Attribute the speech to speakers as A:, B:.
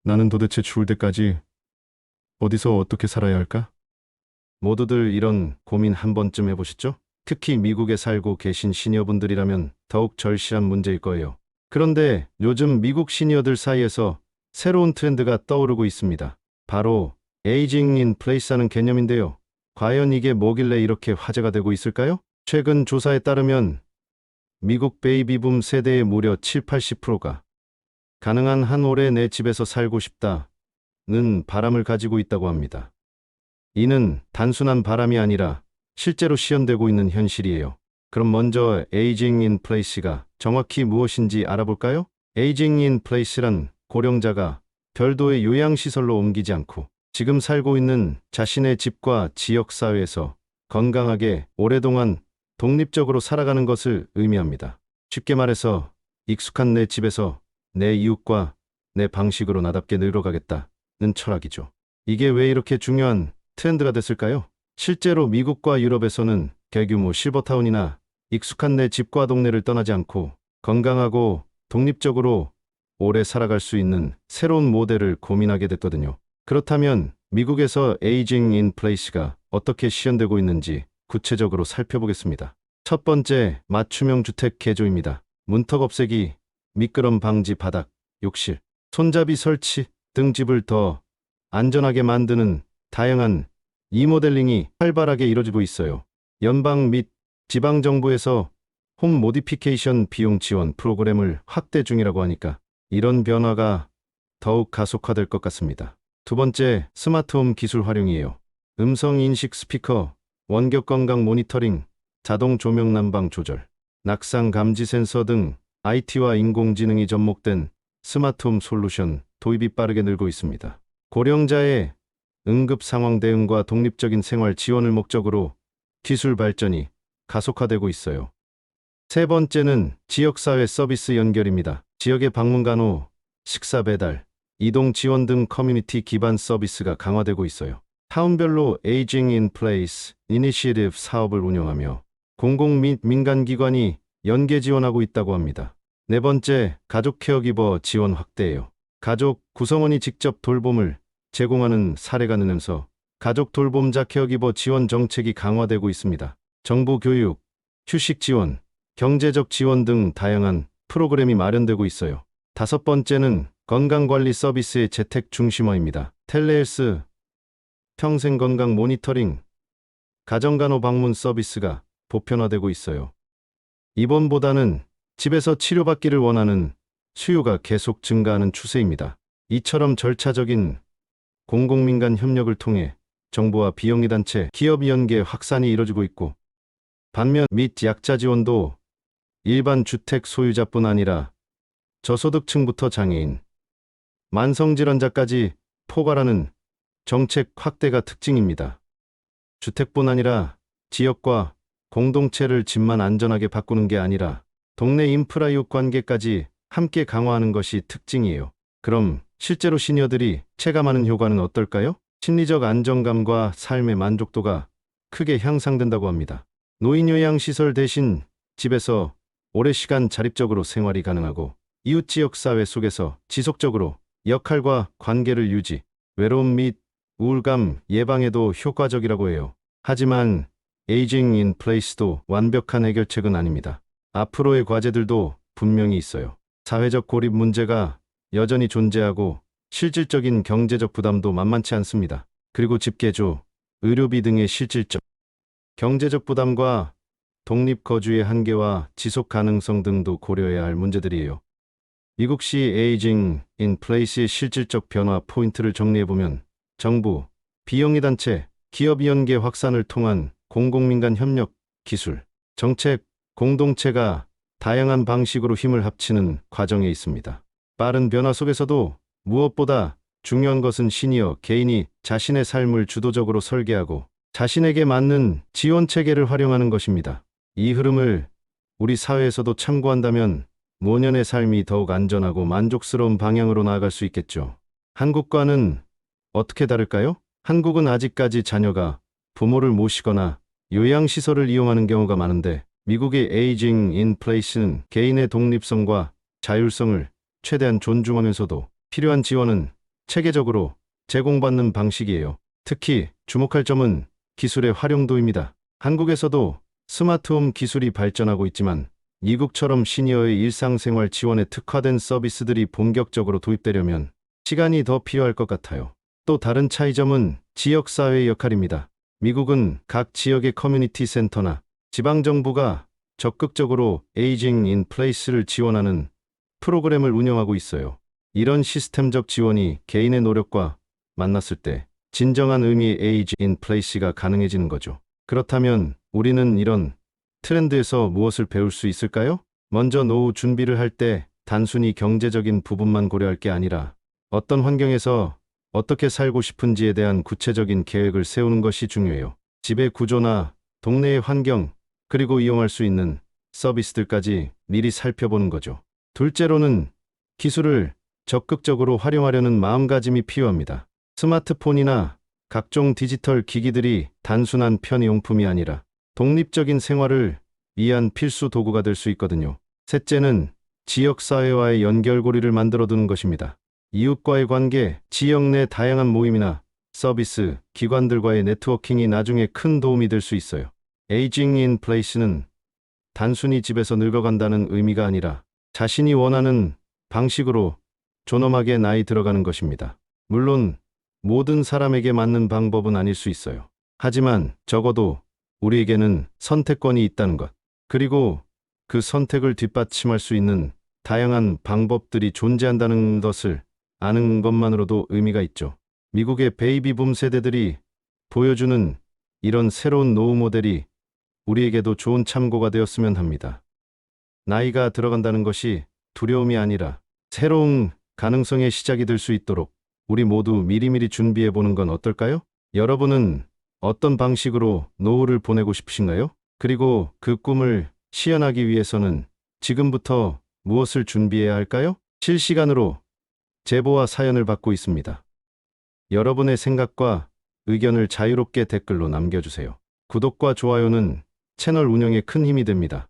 A: 나는 도대체 죽을 때까지 어디서 어떻게 살아야 할까? 모두들 이런 고민 한 번쯤 해보셨죠? 특히 미국에 살고 계신 시니어분들이라면 더욱 절실한 문제일 거예요. 그런데 요즘 미국 시니어들 사이에서 새로운 트렌드가 떠오르고 있습니다. 바로 에이징 인 플레이스라는 개념인데요. 과연 이게 뭐길래 이렇게 화제가 되고 있을까요? 최근 조사에 따르면 미국 베이비붐 세대의 무려 7, 80%가 가능한 한 올해 내 집에서 살고 싶다는 바람을 가지고 있다고 합니다. 이는 단순한 바람이 아니라 실제로 시현되고 있는 현실이에요. 그럼 먼저 에이징 인 플레이스가 정확히 무엇인지 알아볼까요? 에이징 인 플레이스란 고령자가 별도의 요양시설로 옮기지 않고 지금 살고 있는 자신의 집과 지역사회에서 건강하게 오랫동안 독립적으로 살아가는 것을 의미합니다. 쉽게 말해서 익숙한 내 집에서 내 이웃과 내 방식으로 나답게 늙어가겠다는 철학이죠. 이게 왜 이렇게 중요한 트렌드가 됐을까요? 실제로 미국과 유럽에서는 대규모 실버타운이나 익숙한 내 집과 동네를 떠나지 않고 건강하고 독립적으로 오래 살아갈 수 있는 새로운 모델을 고민하게 됐거든요. 그렇다면 미국에서 에이징 인 플레이스가 어떻게 시현되고 있는지 구체적으로 살펴보겠습니다. 첫 번째, 맞춤형 주택 개조입니다. 문턱 없애기, 미끄럼 방지 바닥, 욕실, 손잡이 설치 등 집을 더 안전하게 만드는 다양한 리모델링이 활발하게 이뤄지고 있어요. 연방 및 지방 정부에서 홈 모디피케이션 비용 지원 프로그램을 확대 중이라고 하니까 이런 변화가 더욱 가속화될 것 같습니다. 두 번째, 스마트홈 기술 활용이에요. 음성 인식 스피커, 원격 건강 모니터링, 자동 조명 난방 조절, 낙상 감지 센서 등 IT와 인공지능이 접목된 스마트홈 솔루션 도입이 빠르게 늘고 있습니다. 고령자의 응급 상황 대응과 독립적인 생활 지원을 목적으로 기술 발전이 가속화되고 있어요. 세 번째는 지역사회 서비스 연결입니다. 지역의 방문 간호, 식사 배달, 이동 지원 등 커뮤니티 기반 서비스가 강화되고 있어요. 타운별로 에이징 인 플레이스 이니시티브 사업을 운영하며 공공 및 민간 기관이 연계 지원하고 있다고 합니다. 네 번째, 가족 케어기버 지원 확대예요. 가족 구성원이 직접 돌봄을 제공하는 사례가 늘면서 가족 돌봄자 케어기버 지원 정책이 강화되고 있습니다. 정부 교육, 휴식 지원, 경제적 지원 등 다양한 프로그램이 마련되고 있어요. 다섯 번째는 건강관리 서비스의 재택 중심화입니다. 텔레헬스, 평생건강 모니터링, 가정간호 방문 서비스가 보편화되고 있어요. 입원보다는 집에서 치료받기를 원하는 수요가 계속 증가하는 추세입니다. 이처럼 절차적인 공공민간 협력을 통해 정부와 비영리단체, 기업 연계 확산이 이뤄지고 있고, 반면 및 약자 지원도 일반 주택 소유자뿐 아니라 저소득층부터 장애인, 만성질환자까지 포괄하는 정책 확대가 특징입니다. 주택뿐 아니라 지역과 공동체를 집만 안전하게 바꾸는 게 아니라 동네 인프라 이웃 관계까지 함께 강화하는 것이 특징이에요. 그럼 실제로 시니어들이 체감하는 효과는 어떨까요? 심리적 안정감과 삶의 만족도가 크게 향상된다고 합니다. 노인요양시설 대신 집에서 오랜 시간 자립적으로 생활이 가능하고 이웃 지역사회 속에서 지속적으로 역할과 관계를 유지, 외로움 및 우울감 예방에도 효과적이라고 해요. 하지만 에이징 인 플레이스도 완벽한 해결책은 아닙니다. 앞으로의 과제들도 분명히 있어요. 사회적 고립 문제가 여전히 존재하고 실질적인 경제적 부담도 만만치 않습니다. 그리고 집개조, 의료비 등의 실질적 경제적 부담과 독립 거주의 한계와 지속 가능성 등도 고려해야 할 문제들이에요. 미국시 에이징 인 플레이스의 실질적 변화 포인트를 정리해보면 정부, 비영리단체, 기업 연계 확산을 통한 공공민간 협력, 기술, 정책, 공동체가 다양한 방식으로 힘을 합치는 과정에 있습니다. 빠른 변화 속에서도 무엇보다 중요한 것은 시니어 개인이 자신의 삶을 주도적으로 설계하고 자신에게 맞는 지원 체계를 활용하는 것입니다. 이 흐름을 우리 사회에서도 참고한다면 노년의 삶이 더욱 안전하고 만족스러운 방향으로 나아갈 수 있겠죠. 한국과는 어떻게 다를까요? 한국은 아직까지 자녀가 부모를 모시거나 요양시설을 이용하는 경우가 많은데 미국의 에이징 인 플레이스는 개인의 독립성과 자율성을 최대한 존중하면서도 필요한 지원은 체계적으로 제공받는 방식이에요. 특히 주목할 점은 기술의 활용도입니다. 한국에서도 스마트홈 기술이 발전하고 있지만 미국처럼 시니어의 일상생활 지원에 특화된 서비스들이 본격적으로 도입되려면 시간이 더 필요할 것 같아요. 또 다른 차이점은 지역사회의 역할입니다. 미국은 각 지역의 커뮤니티 센터나 지방정부가 적극적으로 에이징 인 플레이스를 지원하는 프로그램을 운영하고 있어요. 이런 시스템적 지원이 개인의 노력과 만났을 때 진정한 의미의 에이징 인 플레이스가 가능해지는 거죠. 그렇다면 우리는 이런 트렌드에서 무엇을 배울 수 있을까요? 먼저 노후 준비를 할 때 단순히 경제적인 부분만 고려할 게 아니라 어떤 환경에서 어떻게 살고 싶은지에 대한 구체적인 계획을 세우는 것이 중요해요. 집의 구조나 동네의 환경, 그리고 이용할 수 있는 서비스들까지 미리 살펴보는 거죠. 둘째로는 기술을 적극적으로 활용하려는 마음가짐이 필요합니다. 스마트폰이나 각종 디지털 기기들이 단순한 편의용품이 아니라 독립적인 생활을 위한 필수 도구가 될 수 있거든요. 셋째는 지역사회와의 연결고리를 만들어두는 것입니다. 이웃과의 관계, 지역 내 다양한 모임이나 서비스, 기관들과의 네트워킹이 나중에 큰 도움이 될 수 있어요. 에이징 인 플레이스는 단순히 집에서 늙어간다는 의미가 아니라 자신이 원하는 방식으로 존엄하게 나이 들어가는 것입니다. 물론 모든 사람에게 맞는 방법은 아닐 수 있어요. 하지만 적어도 우리에게는 선택권이 있다는 것, 그리고 그 선택을 뒷받침할 수 있는 다양한 방법들이 존재한다는 것을 아는 것만으로도 의미가 있죠. 미국의 베이비붐 세대들이 보여주는 이런 새로운 노후 모델이 우리에게도 좋은 참고가 되었으면 합니다. 나이가 들어간다는 것이 두려움이 아니라 새로운 가능성의 시작이 될 수 있도록 우리 모두 미리미리 준비해 보는 건 어떨까요? 여러분은 어떤 방식으로 노후를 보내고 싶으신가요? 그리고 그 꿈을 실현하기 위해서는 지금부터 무엇을 준비해야 할까요? 실시간으로 제보와 사연을 받고 있습니다. 여러분의 생각과 의견을 자유롭게 댓글로 남겨주세요. 구독과 좋아요는 채널 운영에 큰 힘이 됩니다.